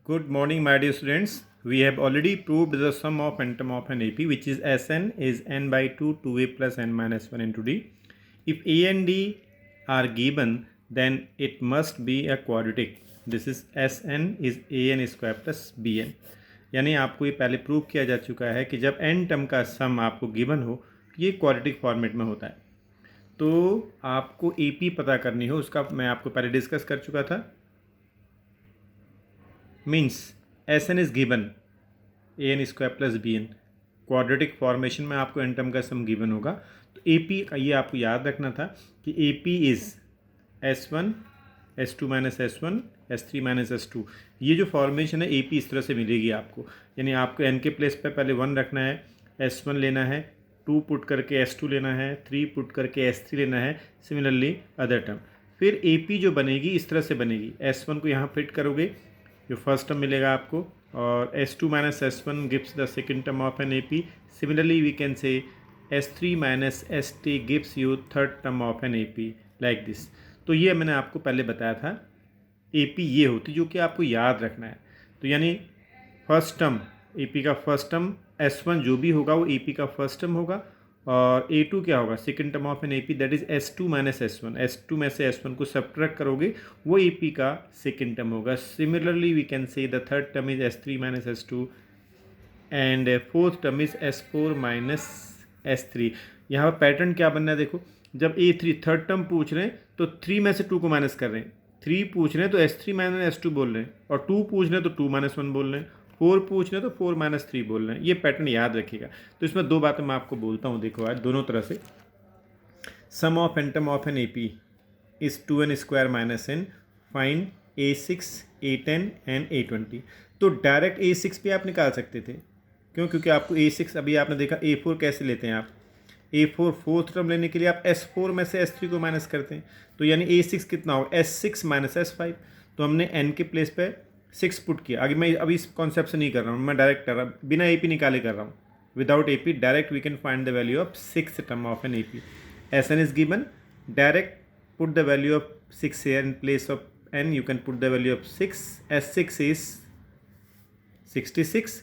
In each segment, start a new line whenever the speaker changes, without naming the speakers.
Good morning, my dear students. We have already proved the sum of n term of an AP, which is Sn is n by 2, 2a plus n minus 1 into d. If a and d are given, then it must be a quadratic. This is Sn is an square plus bn. यानी आपको ये पहले prove किया जा चुका है कि जब n टर्म का सम आपको गिवन हो तो ये क्वाड्रेटिक फॉर्मेट में होता है। तो आपको AP पता करनी हो, उसका मैं आपको पहले डिस्कस कर चुका था। Means Sn is given an square plus bn, quadratic formation में आपको n टर्म का सम गिवन होगा। तो AP का ये आपको याद रखना था कि AP is S1 S2 minus S1 S3 minus S2। ये जो फॉर्मेशन है AP इस तरह से मिलेगी आपको, यानी आपको n के प्लेस पे पहले 1 रखना है, S1 लेना है, 2 पुट करके S2 लेना है, 3 पुट करके S3 लेना है, सिमिलरली अदर टर्म। फिर AP जो बनेगी इस तरह से बनेगी, S1 को यहाँ फिट करोगे, जो फर्स्ट टर्म मिलेगा आपको, और S2 minus S1 gives the second term of N AP। Similarly we can say S3 minus ST gives you third term of N AP, like this. तो ये मैंने आपको पहले बताया था, AP ये होती जो कि आपको याद रखना है। तो यानी फर्स्ट टर्म AP का फर्स्ट टर्म S1 जो भी होगा वो AP का फर्स्ट टर्म होगा, और A2 क्या होगा, second term of N AP, that is S2 minus S1। S2 में से S1 को सब्ट्रैक्ट करोगे वो AP का सेकेंड टर्म होगा। Similarly we can say the third term is S3 minus S2 and fourth term is S4 minus S3। यहाँ पर pattern क्या बनना है देखो, जब A3 थर्ड टर्म पूछ रहे हैं तो 3 में से 2 को माइनस कर रहे हैं, 3 पूछ रहे हैं तो S3 माइनस S2 बोल रहे हैं, और 2 पूछ रहे हैं तो 2 माइनस 1 बोल रहे हैं, 4 पूछ रहे हैं तो 4 माइनस 3 बोल रहे हैं। ये पैटर्न याद रखिएगा। तो इसमें दो बातें मैं आपको बोलता हूँ, देखो आज दोनों तरह से। Sum of n term of N AP is 2n square minus n, find A6 A10 and A20। तो डायरेक्ट A6 भी आप निकाल सकते थे, क्यों? क्योंकि आपको A6 अभी आपने देखा। A4 कैसे लेते हैं आप, A4 फोर्थ टर्म लेने के लिए आप S4 में से S3 को माइनस करते हैं, तो यानी A6 कितना होगा, S6 माइनस S5। तो हमने n के प्लेस पे 6 पुट किया। आगे मैं अभी इस कॉन्सेप्ट से नहीं कर रहा हूँ, मैं डायरेक्ट कर रहा हूँ, बिना AP निकाले कर रहा हूँ। Without AP direct we can find the value of 6th term of N AP। Sn is given, direct put the value of 6 here in place of n, you can put the value of 6, S6 is 66.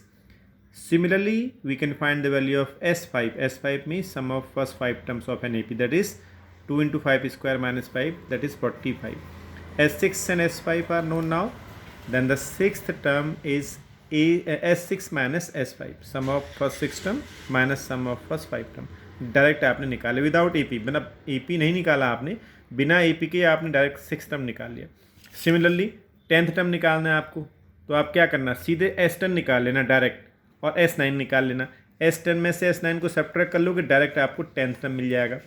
Similarly we can find the value of S5. S5 means sum of first 5 terms of an AP, that is 2 into 5 square minus 5, that is 45. S6 and S5 are known now. Then the sixth term is S6 minus S5, sum of first 6 term minus sum of first 5 term। Direct आपने निकाले without AP, बिना AP नहीं निकाला आपने, बिना AP के आपने direct 6 term निकाल लिया। सिमिलरली 10th टर्म निकालना है आपको, तो आप क्या करना, सीधे S10 निकाल लेना डायरेक्ट, और S9 निकाल लेना। S10 में से S9 को सब्ट्रैक्ट कर लोगे, डायरेक्ट आपको 10th टर्म मिल जाएगा।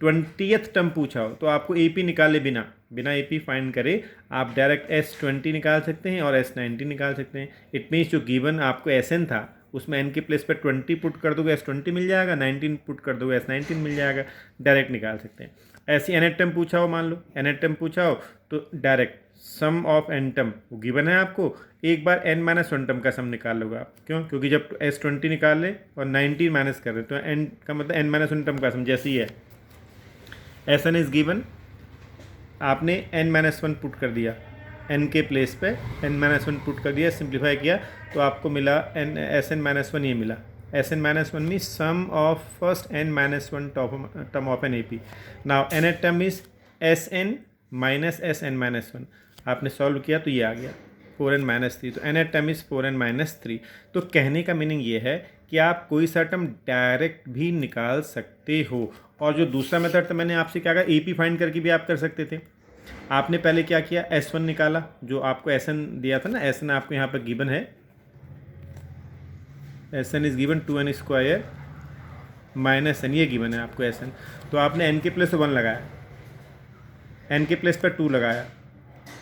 20th टर्म पूछा हो तो आपको AP निकाले बिना AP फाइंड करे आप डायरेक्ट S20 निकाल सकते हैं और S19 निकाल सकते हैं। इट मीन्स जो गिवन आपको Sn था उसमें n के प्लेस पर 20 पुट कर दोगे S20 मिल जाएगा, 19 पुट कर दोगे S19 मिल जाएगा, डायरेक्ट निकाल सकते हैं। ऐसी nth टर्म पूछा हो, मान लो nth टर्म पूछा हो, तो direct sum of n term वो गिवन है आपको, एक बार n माइनस 1 टर्म का सम निकाल लोगे आप। क्यों? क्योंकि जब S20 निकाल ले और 19 माइनस कर रहे तो n का मतलब n माइनस 1 टर्म का सम जैसे ही है। Sn इज गिवन, आपने n माइनस 1 पुट कर दिया, n के प्लेस पे n माइनस 1 पुट कर दिया, सिंप्लीफाई किया तो आपको मिला Sn माइनस 1, ये मिला Sn minus 1 means sum of first n minus 1 term of N AP। Now nth term is Sn minus Sn minus 1। आपने सॉल्व किया तो ये आ गया 4n माइनस 3, तो nth term is 4n minus 3। तो कहने का मीनिंग ये है कि आप कोई सा टर्म डायरेक्ट भी निकाल सकते हो। और जो दूसरा मेथड तो मैंने आपसे क्या कहा, AP फाइंड करके भी आप कर सकते थे। आपने पहले क्या किया, S1 निकाला, जो आपको Sn दिया था ना, Sn आपको यहाँ पर गिवन है, Sn is given 2n square minus n, ये गिवन है आपको Sn। तो आपने n के प्लेस पर 1 लगाया, n के प्लेस पर 2 लगाया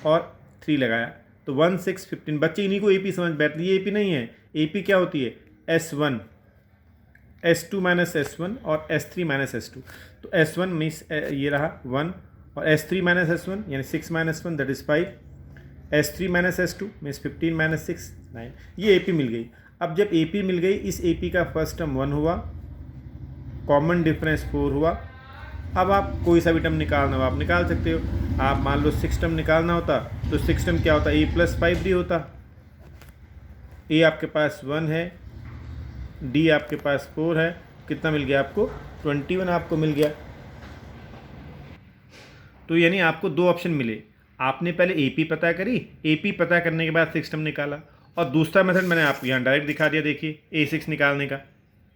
और 3 लगाया, तो 1 6 15। बच्चे इन्हीं को AP समझ बैठती है, ये AP नहीं है। AP क्या होती है, S1 S2 माइनस S1 और S3 माइनस S2। तो S1 मीन्स ये रहा 1, और S3 माइनस S1 यानी 6 minus 1, that is 5। S3 minus S2 means 15 minus 6 9। ये AP मिल गई। अब जब AP मिल गई, इस AP का फर्स्ट टर्म 1 हुआ, कॉमन डिफरेंस 4 हुआ। अब आप कोई सा भी टर्म निकालना हो आप निकाल सकते हो। आप मान लो 6 टर्म निकालना होता तो 6 टर्म क्या होता, A+5D होता, ए आपके पास 1 है, डी आपके पास 4 है, कितना मिल गया आपको 21 आपको मिल गया। तो यानी आपको दो ऑप्शन मिले, आपने पहले AP पता करी, AP पता करने के बाद 6 टर्म निकाला, और दूसरा मेथड मैंने आपको यहाँ डायरेक्ट दिखा दिया, देखिए A6 निकालने का,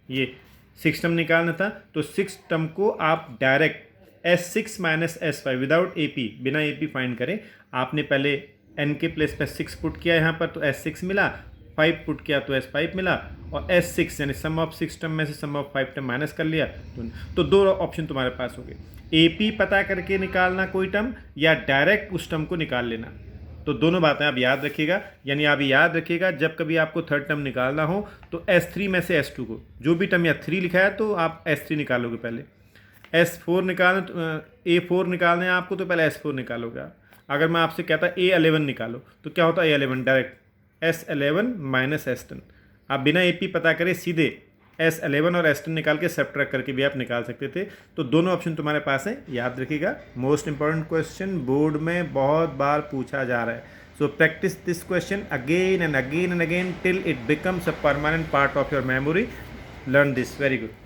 ये 6 टर्म निकालना था तो 6 टर्म को आप direct S6 minus S5 without AP, बिना AP फाइंड करें, आपने पहले n के प्लेस पर 6 पुट किया यहाँ पर तो S6 मिला, 5 पुट किया तो S5 मिला, और S6 यानी सम ऑफ 6 टर्म में से सम ऑफ 5 टर्म माइनस कर लिया, तो दो ऑप्शन तुम्हारे पास हो गए, AP पता करके निकालना कोई टर्म या डायरेक्ट उस टर्म को निकाल लेना। तो दोनों बातें आप याद रखिएगा, यानी आप याद रखिएगा जब कभी आपको थर्ड टर्म निकालना हो तो S3 में से S2 को, जो भी टर्म या 3 लिखा है तो आप S3 निकालोगे पहले, S4 निकालना, A4 निकालना है आपको तो पहले S4 निकालोगे आप। अगर मैं आपसे कहता A11 निकालो तो क्या होता है A11 direct S11 minus S10, आप बिना AP पता करे सीधे S11 और S10 निकाल के सब्ट्रैक्ट करके भी आप निकाल सकते थे। तो दोनों ऑप्शन तुम्हारे पास हैं, याद रखिएगा। मोस्ट इंपॉर्टेंट क्वेश्चन बोर्ड में बहुत बार पूछा जा रहा है, so practice this question again and again and again till it becomes a permanent part of your memory. Learn this, very good.